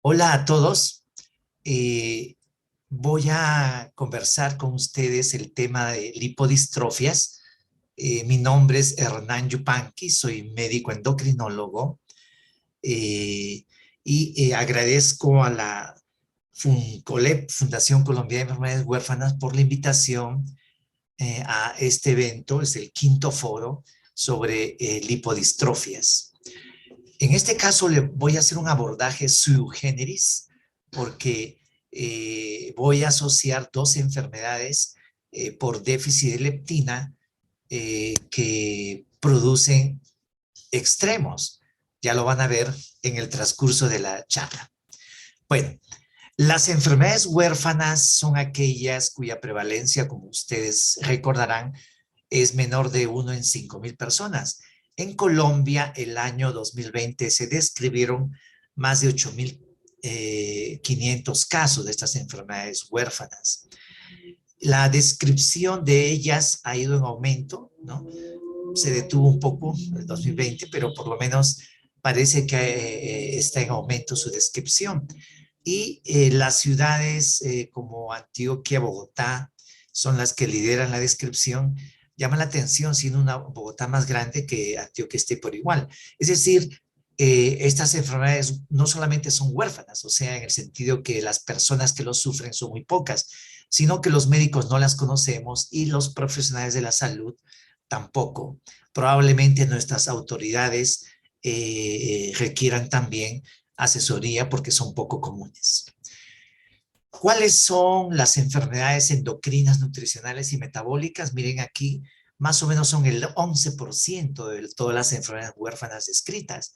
Hola a todos. Eh, Voy a conversar con ustedes el tema de lipodistrofias. Mi nombre es Hernán Yupanqui, soy médico endocrinólogo y agradezco a la FUNCOLEP, Fundación Colombiana de Enfermedades Huérfanas, por la invitación a este evento. Es el quinto foro sobre lipodistrofias. En este caso le voy a hacer un abordaje sui generis porque voy a asociar dos enfermedades por déficit de leptina que producen extremos. Ya lo van a ver en el transcurso de la charla. Bueno, las enfermedades huérfanas son aquellas cuya prevalencia, como ustedes recordarán, es menor de 1 en 5.000 personas. En Colombia, el año 2020 se describieron más de 8.500 casos de estas enfermedades huérfanas. La descripción de ellas ha ido en aumento, ¿no? Se detuvo un poco en el 2020, pero por lo menos parece que está en aumento su descripción. Y las ciudades como Antioquia, Bogotá, son las que lideran la descripción. Llama la atención siendo una Bogotá más grande que Antioquia esté por igual. Es decir, estas enfermedades no solamente son huérfanas, o sea, en el sentido que las personas que lo sufren son muy pocas, sino que los médicos no las conocemos y los profesionales de la salud tampoco. Probablemente nuestras autoridades requieran también asesoría porque son poco comunes. ¿Cuáles son las enfermedades endocrinas, nutricionales y metabólicas? Miren aquí, más o menos son el 11% de todas las enfermedades huérfanas descritas.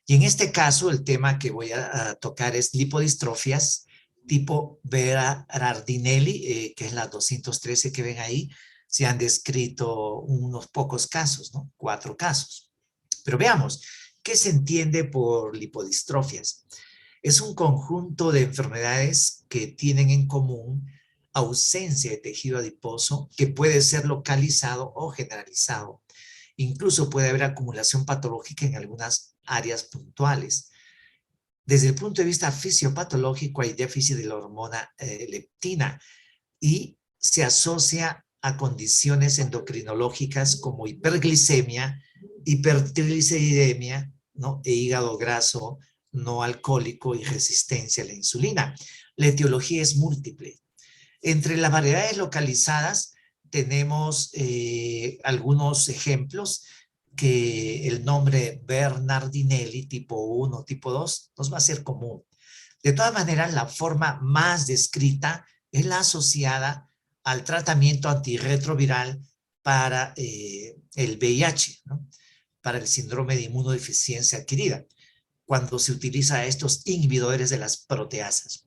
Y en este caso, el tema que voy a tocar es lipodistrofias tipo Berardinelli, que es la 213 que ven ahí. Se han descrito unos pocos casos, ¿no? 4 casos. Pero veamos, ¿qué se entiende por lipodistrofias? Es un conjunto de enfermedades que tienen en común ausencia de tejido adiposo que puede ser localizado o generalizado. Incluso puede haber acumulación patológica en algunas áreas puntuales. Desde el punto de vista fisiopatológico hay déficit de la hormona leptina y se asocia a condiciones endocrinológicas como hiperglicemia, hipertrigliceridemia, ¿no? E hígado graso no alcohólico y resistencia a la insulina. La etiología es múltiple. Entre las variedades localizadas tenemos algunos ejemplos que el nombre Bernardinelli tipo 1, tipo 2 nos va a ser común. De todas maneras, la forma más descrita es la asociada al tratamiento antirretroviral para el VIH, ¿no? Para el síndrome de inmunodeficiencia adquirida, cuando se utiliza estos inhibidores de las proteasas.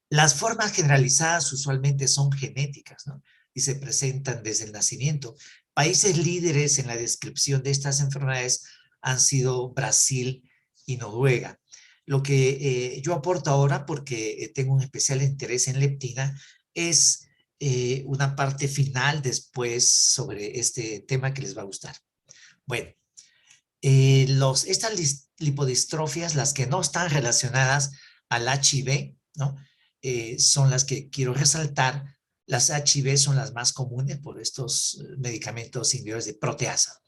Las formas generalizadas usualmente son genéticas, ¿no? Y se presentan desde el nacimiento. Países líderes en la descripción de estas enfermedades han sido Brasil y Noruega. Lo que yo aporto ahora, porque tengo un especial interés en leptina, es una parte final después sobre este tema que les va a gustar. Bueno, estas lipodistrofias, las que no están relacionadas al HIV, ¿no? Son las que quiero resaltar. Las HIV son las más comunes por estos medicamentos inhibidores de proteasa.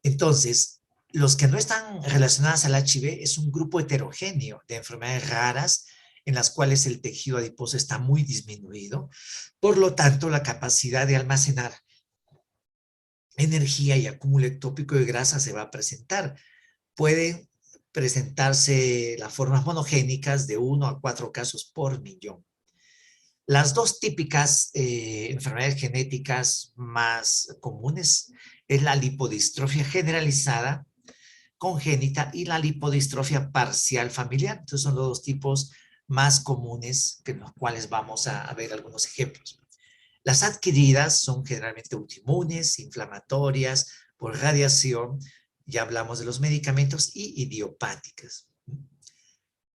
Entonces, los que no están relacionadas al HIV es un grupo heterogéneo de enfermedades raras en las cuales el tejido adiposo está muy disminuido. Por lo tanto, la capacidad de almacenar energía y acúmulo ectópico de grasa se va a presentar. Pueden presentarse las formas monogénicas de 1 a 4 casos por millón. Las dos típicas enfermedades genéticas más comunes es la lipodistrofia generalizada congénita y la lipodistrofia parcial familiar. Entonces son los dos tipos más comunes que los cuales vamos a ver algunos ejemplos. Las adquiridas son generalmente autoinmunes, inflamatorias, por radiación, ya hablamos de los medicamentos, y idiopáticas.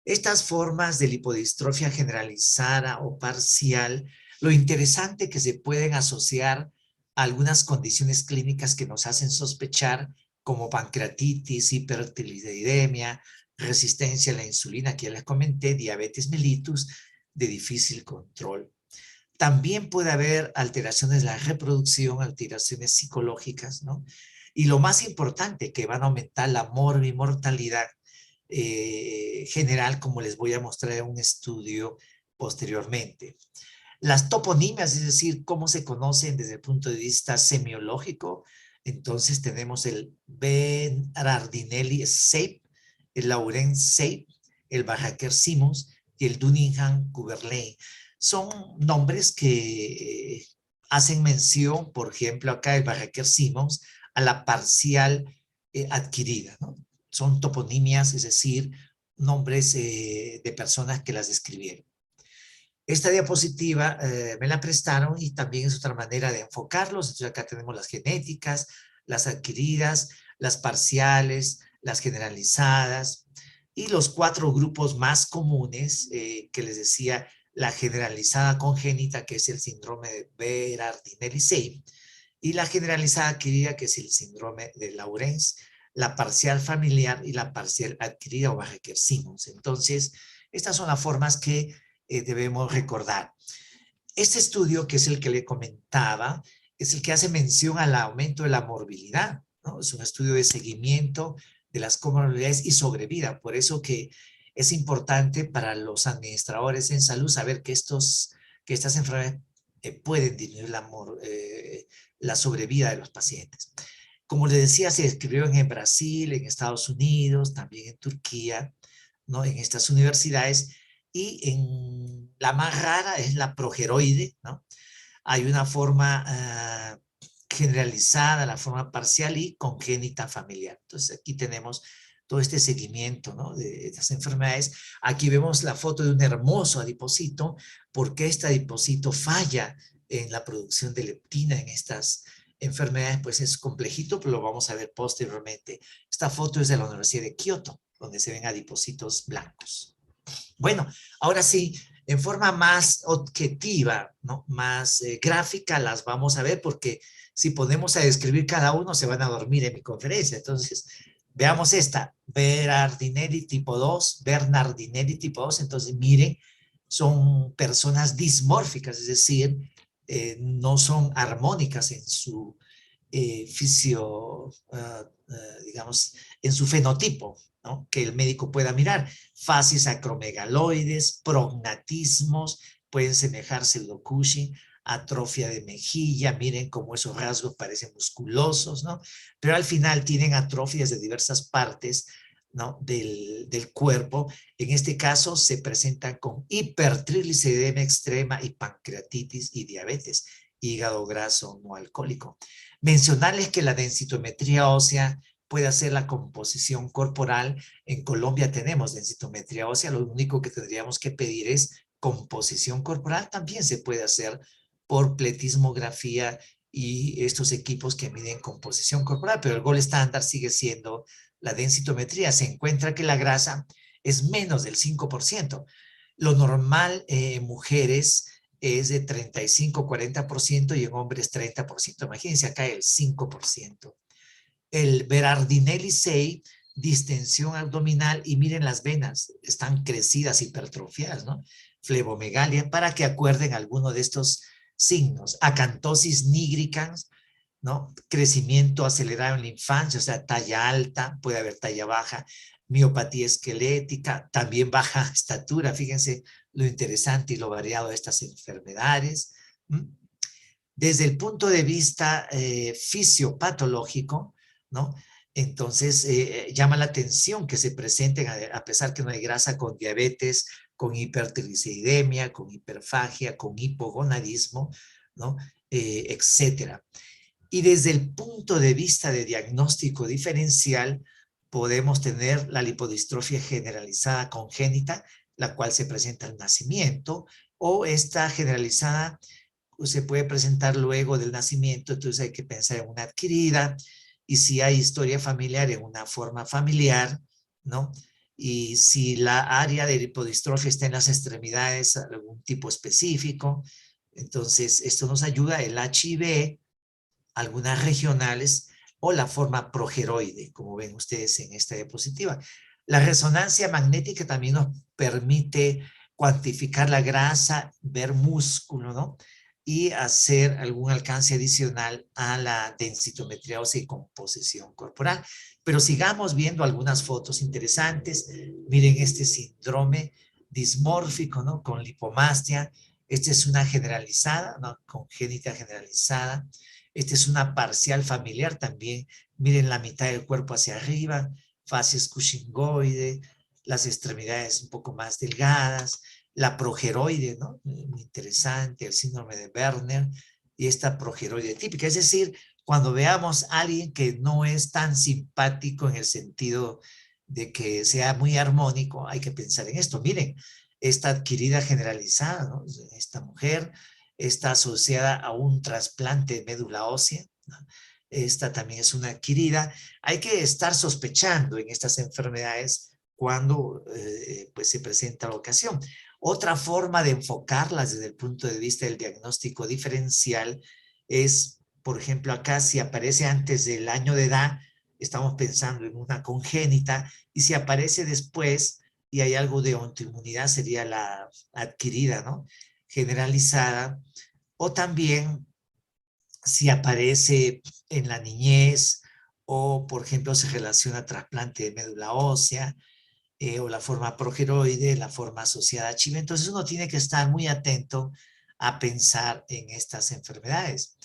Estas formas de lipodistrofia generalizada o parcial, lo interesante que se pueden asociar a algunas condiciones clínicas que nos hacen sospechar, como pancreatitis, hipertiroidemia, resistencia a la insulina, que ya les comenté, diabetes mellitus, de difícil control. También puede haber alteraciones de la reproducción, alteraciones psicológicas, ¿no? Y lo más importante, que van a aumentar la morbimortalidad general, como les voy a mostrar en un estudio posteriormente. Las toponimias, es decir, cómo se conocen desde el punto de vista semiológico. Entonces tenemos el Berardinelli Seip, el Laurent Seip, el Barraquer Simons y el Dunningham Kuberley. Son nombres que hacen mención, por ejemplo, acá el Barraquer Simons, a la parcial adquirida, ¿no? Son toponimias, es decir, nombres de personas que las describieron. Esta diapositiva me la prestaron y también es otra manera de enfocarlos. Entonces acá tenemos las genéticas, las adquiridas, las parciales, las generalizadas y los 4 grupos más comunes que les decía, la generalizada congénita, que es el síndrome de Berardinelli-Seip, y la generalizada adquirida, que es el síndrome de Laurens, la parcial familiar y la parcial adquirida o Barraquer-Simons. Entonces, estas son las formas que debemos recordar. Este estudio, que es el que le comentaba, es el que hace mención al aumento de la morbilidad, ¿no? Es un estudio de seguimiento de las comorbilidades y sobrevida. Por eso que es importante para los administradores en salud saber que estas enfermedades pueden disminuir la sobrevida de los pacientes. Como les decía, se describió en Brasil, en Estados Unidos, también en Turquía, ¿no? En estas universidades. Y en la más rara es la progeroide, ¿no? Hay una forma generalizada, la forma parcial y congénita familiar. Entonces aquí tenemos todo este seguimiento, ¿no? De estas enfermedades. Aquí vemos la foto de un hermoso adipocito, porque este adipocito falla en la producción de leptina en estas enfermedades, pues es complejito, pero lo vamos a ver posteriormente. Esta foto es de la Universidad de Kioto, donde se ven adipocitos blancos. Bueno, ahora sí, en forma más objetiva, ¿no? Más gráfica las vamos a ver, porque si ponemos a describir cada uno se van a dormir en mi conferencia. Entonces, veamos esta, Berardinelli tipo 2, Bernardinelli tipo 2. Entonces, miren, son personas dismórficas, es decir, no son armónicas en su digamos, en su fenotipo, ¿no? Que el médico pueda mirar. Facies acromegaloides, prognatismos, pueden semejar pseudo-Cushing, atrofia de mejilla, miren cómo esos rasgos parecen musculosos, ¿no? Pero al final tienen atrofias de diversas partes, ¿no? del cuerpo. En este caso se presentan con hipertrigliceridemia extrema y pancreatitis y diabetes, hígado graso no alcohólico. Mencionarles que la densitometría ósea puede hacer la composición corporal. En Colombia tenemos densitometría ósea, lo único que tendríamos que pedir es composición corporal. También se puede hacer por pletismografía y estos equipos que miden composición corporal, pero el gol estándar sigue siendo la densitometría. Se encuentra que la grasa es menos del 5%. Lo normal en mujeres es de 35-40% y en hombres 30%. Imagínense acá el 5%. El Berardinelli 6, distensión abdominal, y miren las venas, están crecidas, hipertrofiadas, ¿no? Flebomegalia, para que acuerden alguno de estos signos. Acantosis nigricans, ¿no? Crecimiento acelerado en la infancia, o sea, talla alta, puede haber talla baja, miopatía esquelética, también baja estatura, fíjense lo interesante y lo variado de estas enfermedades. Desde el punto de vista fisiopatológico, ¿no? Entonces, llama la atención que se presenten, a pesar que no hay grasa, con diabetes, con hipertrigliceridemia, con hiperfagia, con hipogonadismo, ¿no? Etcétera. Y desde el punto de vista de diagnóstico diferencial, podemos tener la lipodistrofia generalizada congénita, la cual se presenta al nacimiento, o esta generalizada se puede presentar luego del nacimiento. Entonces hay que pensar en una adquirida, y si hay historia familiar, en una forma familiar, ¿no? Y si la área de lipodistrofia está en las extremidades, algún tipo específico, entonces esto nos ayuda. El HIV, algunas regionales, o la forma progeroide, como ven ustedes en esta diapositiva. La resonancia magnética también nos permite cuantificar la grasa, ver músculo, ¿no? Y hacer algún alcance adicional a la densitometría ósea y composición corporal. Pero sigamos viendo algunas fotos interesantes. Miren este síndrome dismórfico, ¿no? Con lipomastia. Esta es una generalizada, ¿no? Congénita generalizada. Esta es una parcial familiar también. Miren la mitad del cuerpo hacia arriba, facies cushingoide, las extremidades un poco más delgadas, la progeroide, ¿no? Muy interesante, el síndrome de Werner y esta progeroide típica. Es decir, cuando veamos a alguien que no es tan simpático en el sentido de que sea muy armónico, hay que pensar en esto. Miren, esta adquirida generalizada, ¿no? Esta mujer está asociada a un trasplante de médula ósea, ¿no? Esta también es una adquirida. Hay que estar sospechando en estas enfermedades cuando pues se presenta la ocasión. Otra forma de enfocarlas desde el punto de vista del diagnóstico diferencial es, por ejemplo, acá si aparece antes del año de edad, estamos pensando en una congénita, y si aparece después y hay algo de autoinmunidad, sería la adquirida, ¿no? Generalizada. O también si aparece en la niñez o, por ejemplo, se relaciona a trasplante de médula ósea, o la forma progeroide, la forma asociada a HIV. Entonces uno tiene que estar muy atento a pensar en estas enfermedades.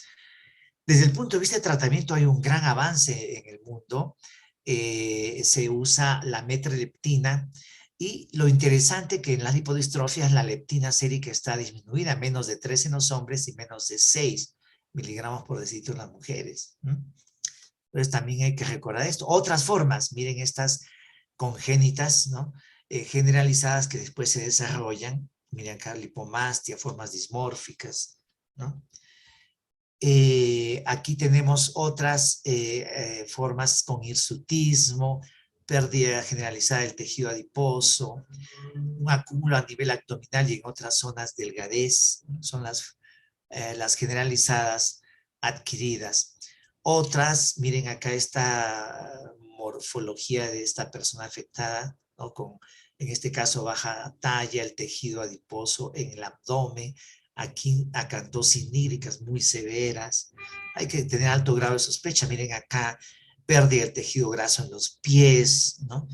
Desde el punto de vista de tratamiento hay un gran avance en el mundo. Se usa la metreleptina y lo interesante que en las lipodistrofias la leptina sérica está disminuida, menos de 3 en los hombres y menos de 6 miligramos por decilitro en las mujeres. Entonces también hay que recordar esto. Otras formas, miren estas congénitas, ¿no? Generalizadas que después se desarrollan. Miren acá, lipomastia, formas dismórficas, ¿no? Aquí tenemos otras formas con hirsutismo, pérdida generalizada del tejido adiposo, un acúmulo a nivel abdominal y en otras zonas delgadez, son las generalizadas adquiridas. Otras, miren acá esta morfología de esta persona afectada, ¿no? Con, en este caso, baja talla, el tejido adiposo en el abdomen, aquí acantosis nígricas muy severas. Hay que tener alto grado de sospecha. Miren acá, pérdida del tejido graso en los pies, ¿no?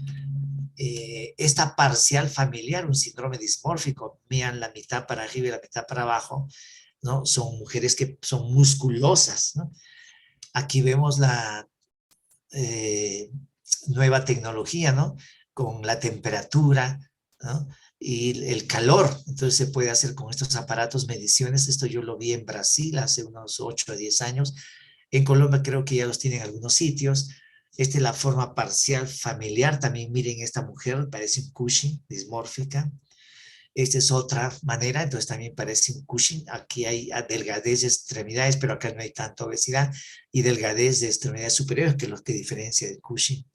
Esta parcial familiar, un síndrome dismórfico, miran la mitad para arriba y la mitad para abajo, ¿no? Son mujeres que son musculosas, ¿no? Aquí vemos la nueva tecnología, ¿no? Con la temperatura, ¿no? Y el calor. Entonces se puede hacer con estos aparatos mediciones. Esto yo lo vi en Brasil hace unos 8 a 10 años. En Colombia creo que ya los tienen en algunos sitios. Esta es la forma parcial familiar. También miren esta mujer, parece un Cushing, dismórfica. Esta es otra manera, entonces también parece un Cushing. Aquí hay delgadez de extremidades, pero acá no hay tanta obesidad, y delgadez de extremidades superiores, que es lo que diferencia del Cushing.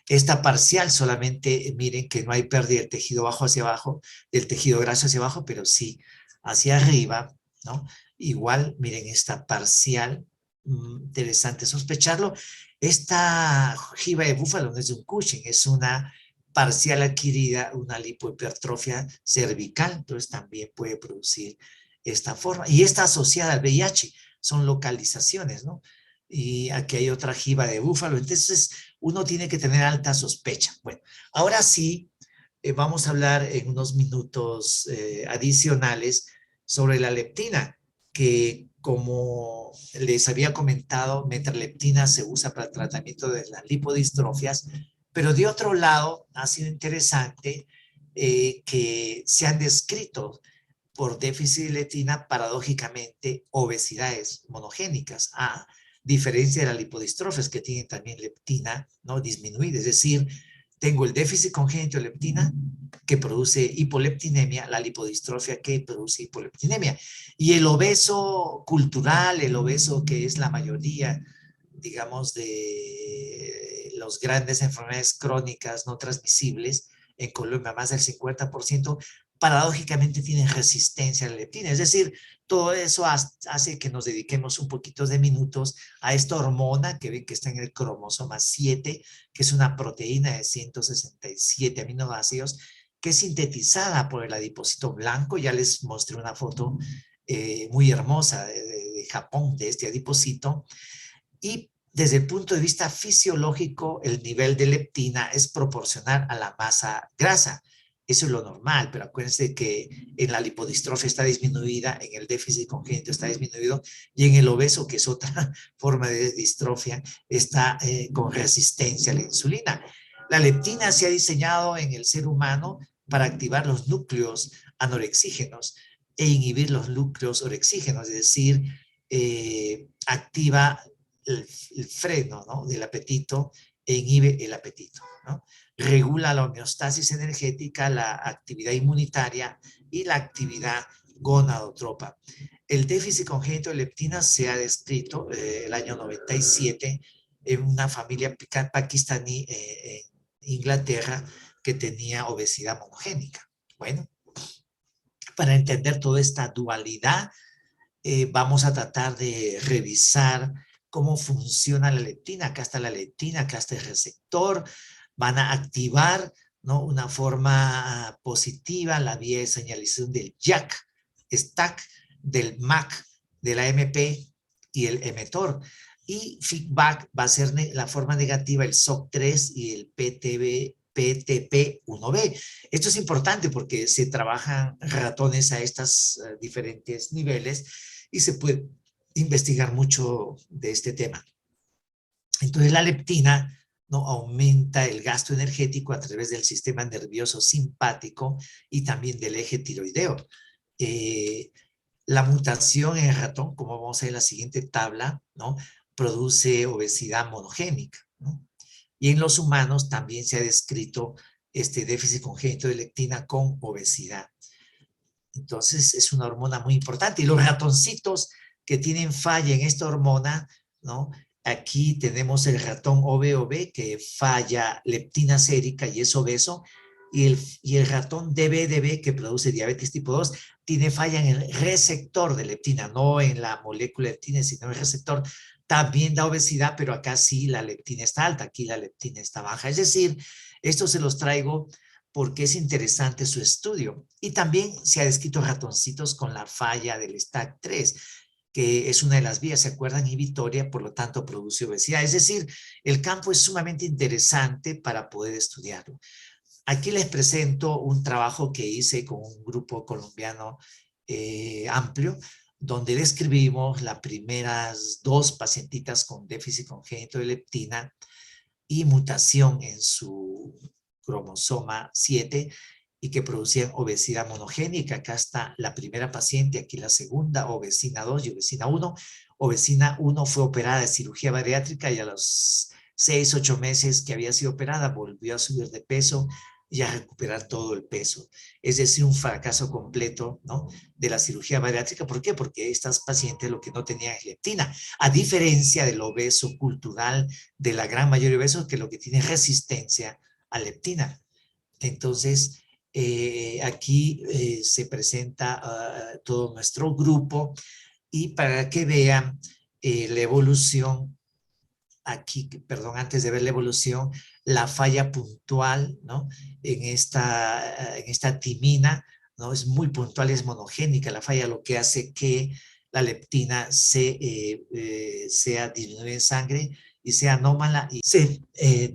Esta parcial solamente, miren que no hay pérdida del tejido bajo hacia abajo, del tejido graso hacia abajo, pero sí hacia arriba, ¿no? Igual, miren esta parcial, interesante sospecharlo. Esta jiba de búfalo no es un Cushing, es una parcial adquirida, una lipohipertrofia cervical, entonces también puede producir esta forma. Y está asociada al VIH, son localizaciones, ¿no? Y aquí hay otra jiba de búfalo, entonces uno tiene que tener alta sospecha. Bueno, ahora sí, vamos a hablar en unos minutos adicionales sobre la leptina, que como les había comentado, metralleptina se usa para el tratamiento de las lipodistrofias, pero de otro lado ha sido interesante que se han descrito por déficit de leptina, paradójicamente, obesidades monogénicas, a diferencia de las lipodistrofias que tienen también leptina, ¿no? Disminuida, es decir, tengo el déficit congénito de leptina que produce hipoleptinemia, la lipodistrofia que produce hipoleptinemia. Y el obeso cultural, el obeso que es la mayoría, digamos, de los grandes enfermedades crónicas no transmisibles, en Colombia más del 50%, paradójicamente tienen resistencia a la leptina. Es decir, todo eso hace que nos dediquemos un poquito de minutos a esta hormona que ven que está en el cromosoma 7, que es una proteína de 167 aminoácidos, que es sintetizada por el adipocito blanco. Ya les mostré una foto muy hermosa de Japón, de este adipocito. Y desde el punto de vista fisiológico, el nivel de leptina es proporcional a la masa grasa. Eso es lo normal, pero acuérdense que en la lipodistrofia está disminuida, en el déficit congénito está disminuido, y en el obeso, que es otra forma de distrofia, está con resistencia a la insulina. La leptina se ha diseñado en el ser humano para activar los núcleos anorexígenos e inhibir los núcleos orexígenos, es decir, activa el freno, ¿no?, del apetito e inhibe el apetito, ¿no? Regula la homeostasis energética, la actividad inmunitaria y la actividad gonadotropa. El déficit congénito de leptina se ha descrito el año 97 en una familia pakistaní en Inglaterra que tenía obesidad monogénica. Bueno, para entender toda esta dualidad, vamos a tratar de revisar cómo funciona la leptina. Acá está la leptina, acá está el receptor. Van a activar, ¿no?, una forma positiva la vía de señalización del JAK, STAC, del MAC, de la MP y el emetor. Y feedback va a ser la forma negativa, el SOC3 y el PTP1B. Esto es importante porque se trabajan ratones a estos diferentes niveles y se puede investigar mucho de este tema. Entonces la leptina, ¿no?, aumenta el gasto energético a través del sistema nervioso simpático y también del eje tiroideo. La mutación en el ratón, como vamos a ver en la siguiente tabla, ¿no?, produce obesidad monogénica, ¿no? Y en los humanos también se ha descrito este déficit congénito de leptina con obesidad. Entonces es una hormona muy importante. Y los ratoncitos que tienen falla en esta hormona, ¿no? Aquí tenemos el ratón OBOB que falla leptina sérica y es obeso. Y el ratón DBDB que produce diabetes tipo 2 tiene falla en el receptor de leptina, no en la molécula de leptina, sino en el receptor. También da obesidad, pero acá sí la leptina está alta, aquí la leptina está baja. Es decir, esto se los traigo porque es interesante su estudio. Y también se ha descrito ratoncitos con la falla del STAC3, que es una de las vías, ¿se acuerdan? Inhibitoria, por lo tanto produce obesidad. Es decir, el campo es sumamente interesante para poder estudiarlo. Aquí les presento un trabajo que hice con un grupo colombiano amplio, donde describimos las primeras 2 pacientitas con déficit congénito de leptina y mutación en su cromosoma 7 y que producían obesidad monogénica. Acá está la primera paciente, aquí la segunda, obesina 2 y obesina 1. Obesina 1 fue operada de cirugía bariátrica y a los 6, 8 meses que había sido operada volvió a subir de peso y a recuperar todo el peso. Es decir, un fracaso completo, ¿no?, de la cirugía bariátrica. ¿Por qué? Porque estas pacientes lo que no tenían es leptina, a diferencia del obeso cultural, de la gran mayoría de obesos, que lo que tiene es resistencia a leptina. Entonces, aquí se presenta todo nuestro grupo y para que vean la evolución, aquí, perdón, antes de ver la evolución, la falla puntual, ¿no?, en esta timina, ¿no?, es muy puntual, es monogénica la falla, lo que hace que la leptina sea disminuida en sangre y sea anómala y se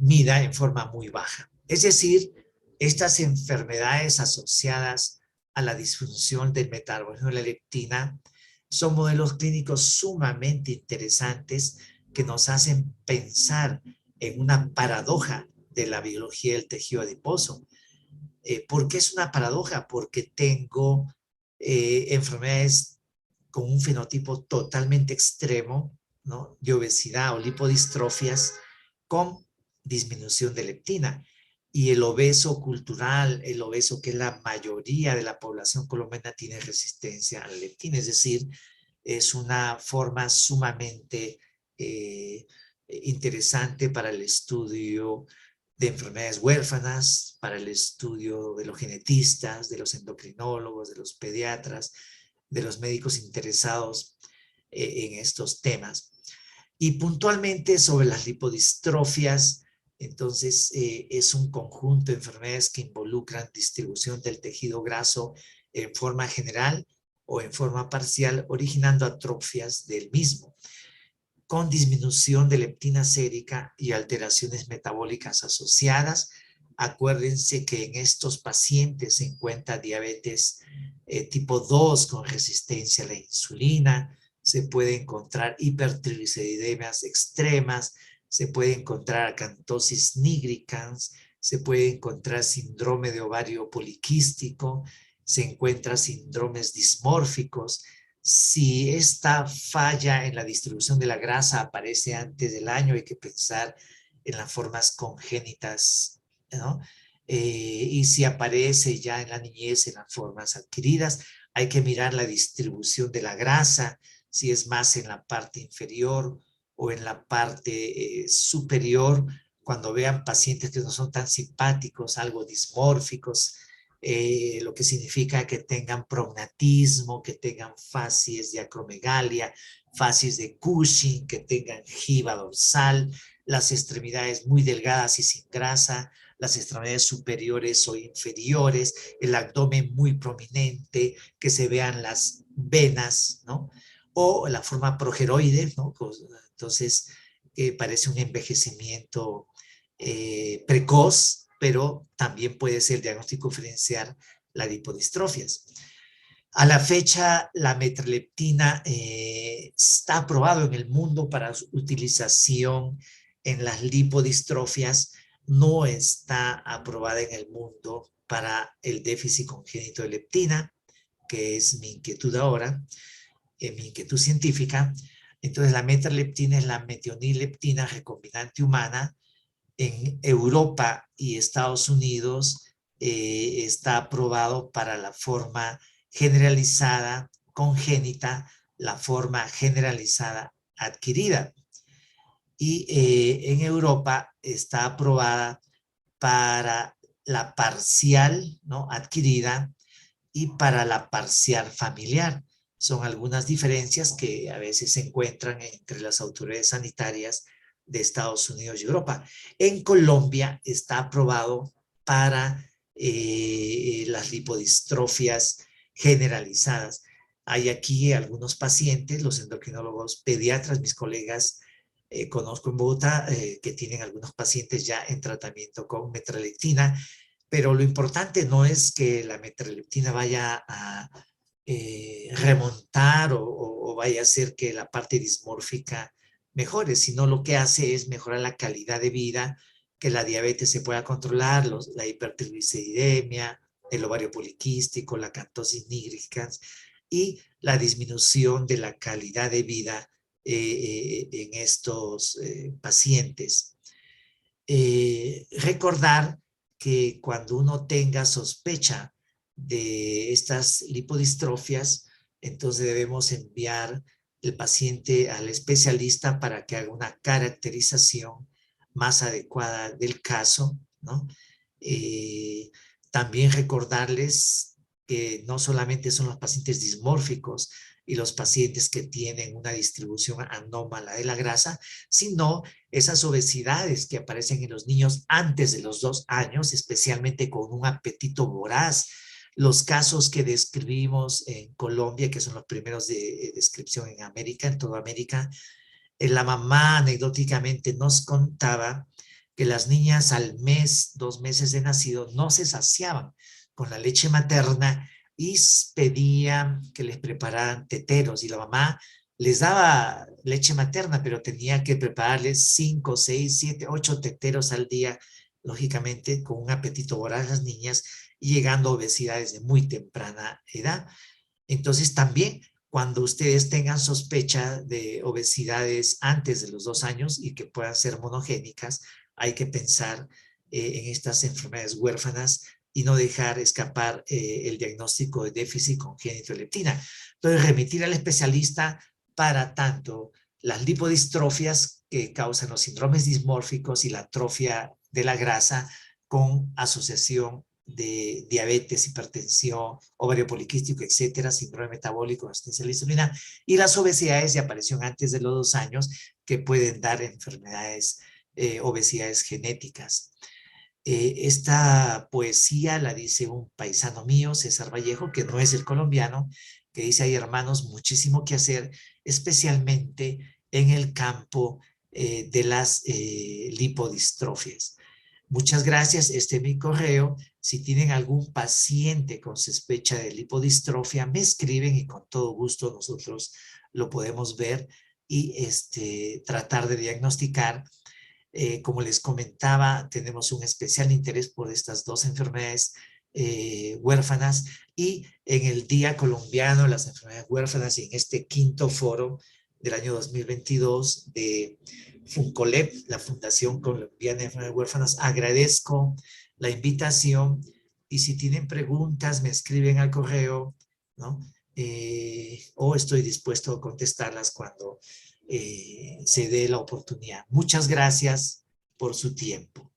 mida en forma muy baja. Es decir, estas enfermedades asociadas a la disfunción del metabolismo de la leptina son modelos clínicos sumamente interesantes que nos hacen pensar en una paradoja de la biología del tejido adiposo. ¿Por qué es una paradoja? Porque tengo enfermedades con un fenotipo totalmente extremo, ¿no?, de obesidad o lipodistrofias con disminución de leptina. Y el obeso cultural, el obeso que es la mayoría de la población colombiana, tiene resistencia a la leptina. Es decir, es una forma sumamente interesante para el estudio de enfermedades huérfanas, para el estudio de los genetistas, de los endocrinólogos, de los pediatras, de los médicos interesados en estos temas. Y puntualmente sobre las lipodistrofias, entonces es un conjunto de enfermedades que involucran distribución del tejido graso en forma general o en forma parcial, originando atrofias del mismo, con disminución de leptina sérica y alteraciones metabólicas asociadas. Acuérdense que en estos pacientes se encuentra diabetes tipo 2 con resistencia a la insulina, se puede encontrar hipertrigliceridemias extremas, se puede encontrar acantosis nigricans, se puede encontrar síndrome de ovario poliquístico, se encuentra síndromes dismórficos. Si esta falla en la distribución de la grasa aparece antes del año, hay que pensar en las formas congénitas, ¿no? Y si aparece ya en la niñez en las formas adquiridas, hay que mirar la distribución de la grasa, si es más en la parte inferior o en la parte superior. Cuando vean pacientes que no son tan simpáticos, algo dismórficos, lo que significa que tengan prognatismo, que tengan facies de acromegalia, facies de Cushing, que tengan giba dorsal, las extremidades muy delgadas y sin grasa, las extremidades superiores o inferiores, el abdomen muy prominente, que se vean las venas, ¿no? O la forma progeroide, ¿no? Entonces, parece un envejecimiento precoz, pero también puede ser diagnóstico diferencial las lipodistrofias. A la fecha, la metraleptina está aprobado en el mundo para su utilización en las lipodistrofias, no está aprobada en el mundo para el déficit congénito de leptina, que es mi inquietud ahora, mi inquietud científica. Entonces, la metraleptina es la metionilleptina recombinante humana. En Europa y Estados Unidos está aprobado para la forma generalizada congénita, la forma generalizada adquirida. Y en Europa está aprobada para la parcial, ¿no?, adquirida, y para la parcial familiar. Son algunas diferencias que a veces se encuentran entre las autoridades sanitarias de Estados Unidos y Europa. En Colombia está aprobado para las lipodistrofias generalizadas. Hay aquí algunos pacientes, los endocrinólogos pediatras, mis colegas, conozco en Bogotá, que tienen algunos pacientes ya en tratamiento con metraleptina, pero lo importante no es que la metraleptina vaya a remontar o vaya a hacer que la parte dismórfica mejore, sino lo que hace es mejorar la calidad de vida, que la diabetes se pueda controlar, la hipertrigliceridemia, el ovario poliquístico, la acantosis nigricans y la disminución de la calidad de vida en estos pacientes. Recordar que cuando uno tenga sospecha de estas lipodistrofias, entonces debemos enviar el paciente al especialista para que haga una caracterización más adecuada del caso, ¿no? También recordarles que no solamente son los pacientes dismórficos y los pacientes que tienen una distribución anómala de la grasa, sino esas obesidades que aparecen en los niños antes de los 2 años, especialmente con un apetito voraz. Los casos que describimos en Colombia, que son los primeros de descripción en América, en toda América, la mamá anecdóticamente nos contaba que las niñas al mes, 2 meses de nacido, no se saciaban con la leche materna y pedían que les prepararan teteros, y la mamá les daba leche materna, pero tenía que prepararles 5, 6, 7, 8 teteros al día, lógicamente con un apetito voraz las niñas y llegando a obesidades de muy temprana edad. Entonces también cuando ustedes tengan sospecha de obesidades antes de los 2 años y que puedan ser monogénicas, hay que pensar en estas enfermedades huérfanas y no dejar escapar el diagnóstico de déficit congénito de leptina. Entonces, remitir al especialista para tanto las lipodistrofias que causan los síndromes dismórficos y la atrofia de la grasa con asociación de diabetes, hipertensión, ovario poliquístico, etcétera, síndrome metabólico, resistencia a la insulina, y las obesidades de aparición antes de los 2 años que pueden dar enfermedades, obesidades genéticas. Esta poesía la dice un paisano mío, César Vallejo, que no es el colombiano, que dice: hay, hermanos, muchísimo que hacer, especialmente en el campo de las lipodistrofias. Muchas gracias, este es mi correo. Si tienen algún paciente con sospecha de lipodistrofia, me escriben y con todo gusto nosotros lo podemos ver y tratar de diagnosticar. Como les comentaba, tenemos un especial interés por estas 2 enfermedades huérfanas, y en el Día Colombiano de las Enfermedades Huérfanas y en este 5º foro del año 2022 de FUNCOLEP, la Fundación Colombiana de Enfermedades Huérfanas, agradezco la invitación, y si tienen preguntas me escriben al correo, ¿no? O estoy dispuesto a contestarlas cuando se dé la oportunidad. Muchas gracias por su tiempo.